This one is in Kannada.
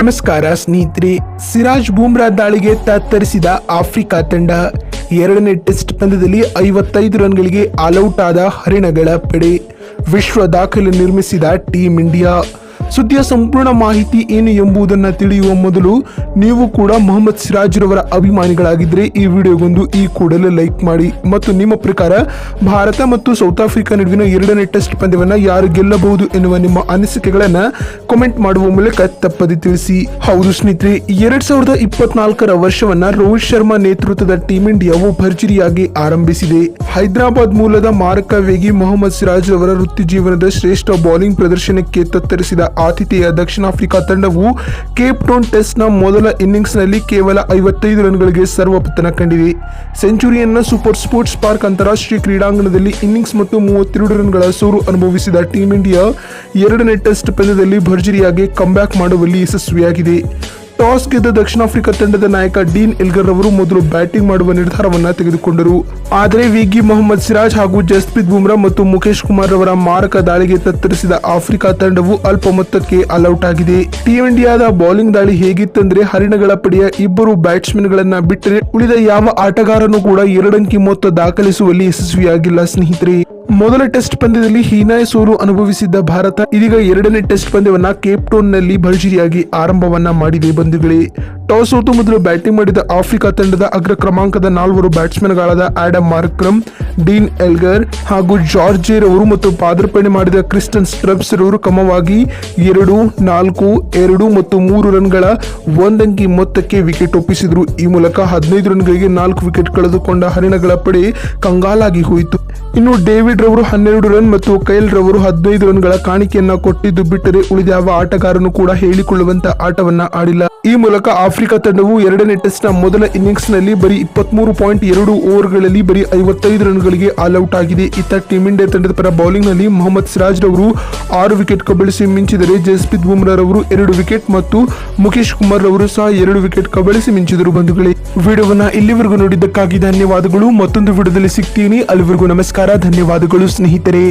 ನಮಸ್ಕಾರ ಸ್ನೇಹಿತರೆ. ಸಿರಾಜ್ ಬೂಮ್ರಾ ದಾಳಿಗೆ ತತ್ತರಿಸಿದ ಆಫ್ರಿಕಾ ತಂಡ. ಎರಡನೇ ಟೆಸ್ಟ್ ಪಂದ್ಯದಲ್ಲಿ 55 ರನ್ಗಳಿಗೆ ಆಲ್ಔಟ್ ಆದ ಹರಿಣಗಳ ಪಡೆ. ವಿಶ್ವ ದಾಖಲೆ ನಿರ್ಮಿಸಿದ ಟೀಂ ಇಂಡಿಯಾ. ಸುದ್ದಿಯ ಸಂಪೂರ್ಣ ಮಾಹಿತಿ ಏನು ಎಂಬುದನ್ನು ತಿಳಿಯುವ ಮೊದಲು ನೀವು ಕೂಡ ಮೊಹಮ್ಮದ್ ಸಿರಾಜ್ ರವರ ಅಭಿಮಾನಿಗಳಾಗಿದ್ದರೆ ಈ ವಿಡಿಯೋಗೊಂದು ಈ ಕೂಡಲೇ ಲೈಕ್ ಮಾಡಿ ಮತ್ತು ನಿಮ್ಮ ಪ್ರಕಾರ ಭಾರತ ಮತ್ತು ಸೌತ್ ಆಫ್ರಿಕಾ ನಡುವಿನ ಎರಡನೇ ಟೆಸ್ಟ್ ಪಂದ್ಯವನ್ನು ಯಾರು ಗೆಲ್ಲಬಹುದು ಎನ್ನುವ ನಿಮ್ಮ ಅನಿಸಿಕೆಗಳನ್ನು ಕಾಮೆಂಟ್ ಮಾಡುವ ಮೂಲಕ ತಪ್ಪದೆ ತಿಳಿಸಿ. ಹೌದು ಸ್ನೇಹಿತರೆ, 2024ರ ವರ್ಷವನ್ನ ರೋಹಿತ್ ಶರ್ಮಾ ನೇತೃತ್ವದ ಟೀಂ ಇಂಡಿಯಾವು ಭರ್ಜರಿಯಾಗಿ ಆರಂಭಿಸಿದೆ. ಹೈದರಾಬಾದ್ ಮೂಲದ ಮಾರಕ ವೇಗಿ ಮೊಹಮ್ಮದ್ ಸಿರಾಜ್ ರವರ ವೃತ್ತಿ ಜೀವನದ ಶ್ರೇಷ್ಠ ಬೌಲಿಂಗ್ ಪ್ರದರ್ಶನಕ್ಕೆ ತತ್ತರಿಸಿದ ಆತಿಥೇಯ ದಕ್ಷಿಣ ಆಫ್ರಿಕಾ ತಂಡವು ಕೇಪ್ ಟೌನ್ ಟೆಸ್ಟ್ನ ಮೊದಲ ಇನ್ನಿಂಗ್ಸ್ನಲ್ಲಿ ಕೇವಲ 55 ರನ್ಗಳಿಗೆ ಸರ್ವಪತನ ಕಂಡಿದೆ. ಸೆಂಚುರಿಯನ್ನ ಸೂಪರ್ ಸ್ಪೋರ್ಟ್ಸ್ ಪಾರ್ಕ್ ಅಂತಾರಾಷ್ಟ್ರೀಯ ಕ್ರೀಡಾಂಗಣದಲ್ಲಿ ಇನ್ನಿಂಗ್ಸ್ ಮತ್ತು 32 ರನ್ಗಳ ಸೋಲು ಅನುಭವಿಸಿದ ಟೀಂ ಇಂಡಿಯಾ ಎರಡನೇ ಟೆಸ್ಟ್ ಪಂದ್ಯದಲ್ಲಿ ಭರ್ಜರಿಯಾಗಿ ಕಂಬ್ಯಾಕ್ ಮಾಡುವಲ್ಲಿ ಯಶಸ್ವಿಯಾಗಿದೆ. ಟಾಸ್ ಗೆದ್ದ ದಕ್ಷಿಣ ಆಫ್ರಿಕಾ ತಂಡದ ನಾಯಕ ಡೀನ್ ಎಲ್ಗರ್ ಅವರು ಮೊದಲು ಬ್ಯಾಟಿಂಗ್ ಮಾಡುವ ನಿರ್ಧಾರವನ್ನ ತೆಗೆದುಕೊಂಡರು. ಆದರೆ ವೇಗಿ ಮೊಹಮ್ಮದ್ ಸಿರಾಜ್ ಹಾಗೂ ಜಸ್ಪ್ರೀತ್ ಬುಮ್ರಾ ಮತ್ತು ಮುಖೇಶ್ ಕುಮಾರ್ ರವರ ಮಾರಕ ದಾಳಿಗೆ ತತ್ತರಿಸಿದ ಆಫ್ರಿಕಾ ತಂಡವು ಅಲ್ಪ ಮೊತ್ತಕ್ಕೆ ಆಲ್ಔಟ್ ಆಗಿದೆ. ಟೀಂ ಇಂಡಿಯಾದ ಬೌಲಿಂಗ್ ದಾಳಿ ಹೇಗಿತ್ತಂದ್ರೆ ಹರಿಣಗಳ ಪಡೆಯ ಇಬ್ಬರು ಬ್ಯಾಟ್ಸ್ಮನ್ ಗಳನ್ನ ಬಿಟ್ಟರೆ ಉಳಿದ ಯಾವ ಆಟಗಾರನೂ ಕೂಡ 2 ಅಂಕಿ ಮೊತ್ತ ದಾಖಲಿಸುವಲ್ಲಿ ಯಶಸ್ವಿಯಾಗಿಲ್ಲ ಸ್ನೇಹಿತರೆ. ಮೊದಲ ಟೆಸ್ಟ್ ಪಂದ್ಯದಲ್ಲಿ ಹೀನಾಯ ಸೋಲು ಅನುಭವಿಸಿದ್ದ ಭಾರತ ಇದೀಗ ಎರಡನೇ ಟೆಸ್ಟ್ ಪಂದ್ಯವನ್ನ ಕೇಪ್ ಟೌನ್ ನಲ್ಲಿ ಭರ್ಜರಿಯಾಗಿ ಆರಂಭವನ್ನ ಮಾಡಿದೆ. ಬಂಧುಗಳೇ, ಟಾಸ್ ಸೋತು ಮೊದಲು ಬ್ಯಾಟಿಂಗ್ ಮಾಡಿದ ಆಫ್ರಿಕಾ ತಂಡದ ಅಗ್ರ ಕ್ರಮಾಂಕದ 4 ಬ್ಯಾಟ್ಸ್ಮನ್ಗಳಾದ ಆಡಮ್ ಮಾರ್ಕ್ರಮ್, ಡೀನ್ ಎಲ್ಗರ್ ಹಾಗೂ ಜಾರ್ಜ್ ರವರು ಮತ್ತು ಪಾದಾರ್ಪಣೆ ಮಾಡಿದ ಕ್ರಿಸ್ಟನ್ ಸ್ಟ್ರಬ್ಸ್ ರವರು ಕ್ರಮವಾಗಿ 2, 4, 2 ಮತ್ತು 3 ರನ್ಗಳ 1 ಅಂಕಿ ಮೊತ್ತಕ್ಕೆ ವಿಕೆಟ್ ಒಪ್ಪಿಸಿದ್ರು. ಈ ಮೂಲಕ 15 ರನ್ಗಳಿಗೆ 4 ವಿಕೆಟ್ ಕಳೆದುಕೊಂಡ ಹರಿಣಗಳ ಪಡೆ ಕಂಗಾಲಾಗಿ ಹೋಯಿತು. ಇನ್ನು ಡೇವಿಡ್ ರವರು 12 ರನ್ ಮತ್ತು ಕೈಲ್ ರವರು 15 ರನ್ಗಳ ಕಾಣಿಕೆಯನ್ನ ಕೊಟ್ಟಿದ್ದು ಬಿಟ್ಟರೆ ಉಳಿದ ಯಾವ ಆಟಗಾರನು ಕೂಡ ಹೇಳಿಕೊಳ್ಳುವಂತ ಆಟವನ್ನ ಆಡಿಲ್ಲ. ಈ ಮೂಲಕ ಆಫ್ರಿಕಾ ತಂಡವು ಎರಡನೇ ಟೆಸ್ಟ್ ನ ಮೊದಲ ಇನ್ನಿಂಗ್ಸ್ ನಲ್ಲಿ ಬರೀ 23.2 ಓವರ್ಗಳಲ್ಲಿ ಬರೀ 55 ರನ್ಗಳಿಗೆ ಆಲ್ಔಟ್ ಆಗಿದೆ. ಇತ್ತ ಟೀಂ ಇಂಡಿಯಾ ತಂಡದ ಪರ ಬೌಲಿಂಗ್ ನಲ್ಲಿ ಮೊಹಮ್ಮದ್ ಸಿರಾಜ್ ರವರು 6 ವಿಕೆಟ್ ಕಬಳಿಸಿ ಮಿಂಚಿದರೆ ಜಸ್ಪ್ರೀತ್ ಬುಮ್ರಾ ರವರು 2 ವಿಕೆಟ್ ಮತ್ತು ಮುಖೇಶ್ ಕುಮಾರ್ ರವರು ಸಹ 2 ವಿಕೆಟ್ ಕಬಳಿಸಿ ಮಿಂಚಿದರು. ಬಂಧುಗಳೇ, ವಿಡಿಯೋವನ್ನ ಇಲ್ಲಿವರೆಗೂ ನೋಡಿದ್ದಕ್ಕಾಗಿ ಧನ್ಯವಾದಗಳು. ಮತ್ತೊಂದು ವಿಡಿಯೋದಲ್ಲಿ ಸಿಗ್ತೀನಿ. ಅಲ್ಲಿವರೆಗೂ ನಮಸ್ಕಾರ, ಧನ್ಯವಾದಗಳು ಸ್ನೇಹಿತರೆ.